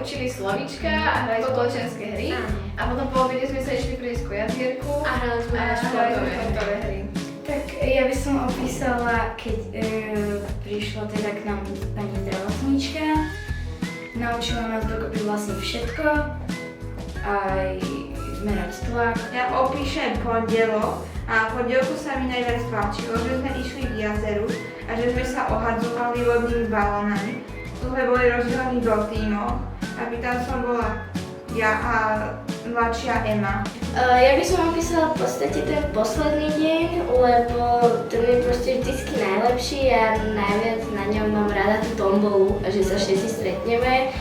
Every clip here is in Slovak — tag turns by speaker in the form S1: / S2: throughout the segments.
S1: učili slovíčka a hrali spoločenské hry. A potom po obede sme sa išli prejsť ku jazierku
S2: A hrali sme na
S1: športové hry.
S3: Tak ja by som opísala, keď prišla teda k nám pani zdravotníčka. Naučila nás dokopy vlastne všetko, aj zmerať tlak.
S4: Ja opíšem pondelok a pondelku sa mi najviac páčilo, že sme išli k jazeru a že sme sa ohadzovali lodnými balónami. Tu sme boli rozdelení do tímov, aby tam som bola ja a mladšia Ema.
S2: Ja by som opísala v podstate ten posledný deň, lebo ten je proste vždycky najlepší a najviac na ňom mám rada tú tombolu, že sa všetci stretneme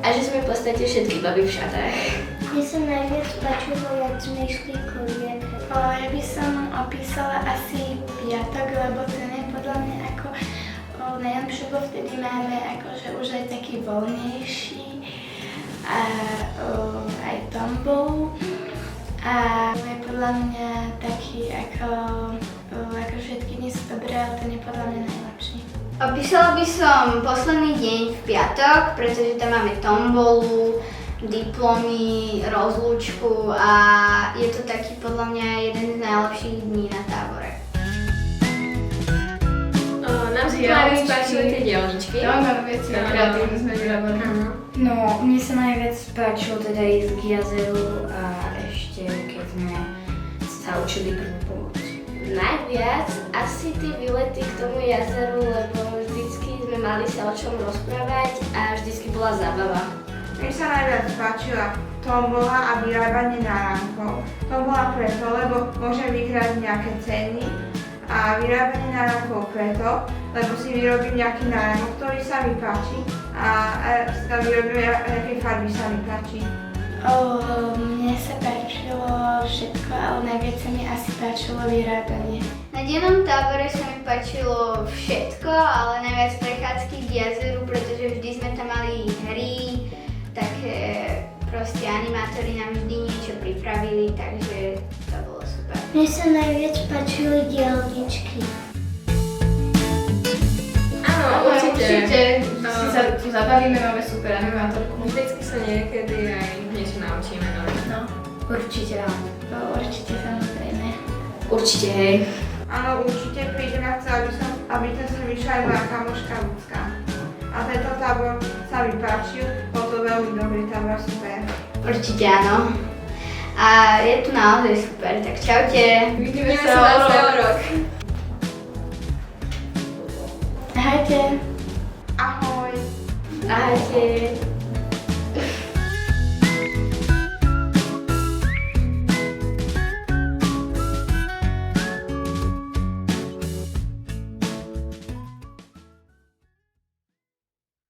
S2: a že sme v podstate všetky baby v šatách.
S5: Mne sa najviac páčilo, jak sme išli koliek.
S3: Ja by som opísala asi piatok, lebo ten je podľa mňa ako najlepšie, lebo vtedy máme akože už aj taký voľnejší a aj tombolu. A je podľa mňa taký ako všetky dni sú dobré, ale ten je podľa mňa najlepší.
S6: Opísala by som posledný deň v piatok, pretože tam máme tombolu, diplomy, rozlúčku a je to taký podľa mňa jeden z najlepších dní na tábore.
S2: Nám sa najviac páčili tie dielničky.
S1: Zaujímavé veci a kreatívne sme vyrábali.
S3: No, mne sa najviac páčilo teda ísť k jazeru a ešte keď sme sa učili prvú pomoc.
S2: Najviac asi tie výlety k tomu jazeru, lebo vždycky sme mali sa o čom rozprávať a vždycky bola zábava.
S4: Mne sa najviac páčila tombola a vyrábanie náramkov. Tombola preto, lebo môžem vyhrať nejaké ceny a vyrábanie náramkov preto, lebo si vyrobím nejaký náramok, ktorý sa mi páči a si tam vyrobím nejaké farby sa mi páči.
S3: Mne sa páčilo všetko, ale najviac sa mi asi páčilo vyrábanie.
S6: Na dennom tábore sa mi páčilo všetko, ale najviac prechádzky k jazeru, pretože vždy sme tam mali hry, také proste animátori nám vždy niečo pripravili, takže to bolo super.
S5: Mne sa najviac páčili dielničky.
S2: Áno, určite.
S1: Si sa tu zabavíme, máme super animátorku.
S2: Vždycky sa niekedy aj niečo naučíme.
S1: No.
S3: Určite áno. Určite samozrejme.
S2: Určite, hej.
S4: Áno, určite prídem a chcela by som, aby tam sa vyšla aj moja kamoška Ľudská. A tento tábor sa mi páčil, bol to veľmi dobrý tábor, super.
S6: Určite áno. A je tu naozaj super, tak čaute.
S1: Vidíme sa o rok.
S3: Ahojte.
S4: Ahoj.
S2: Ahojte.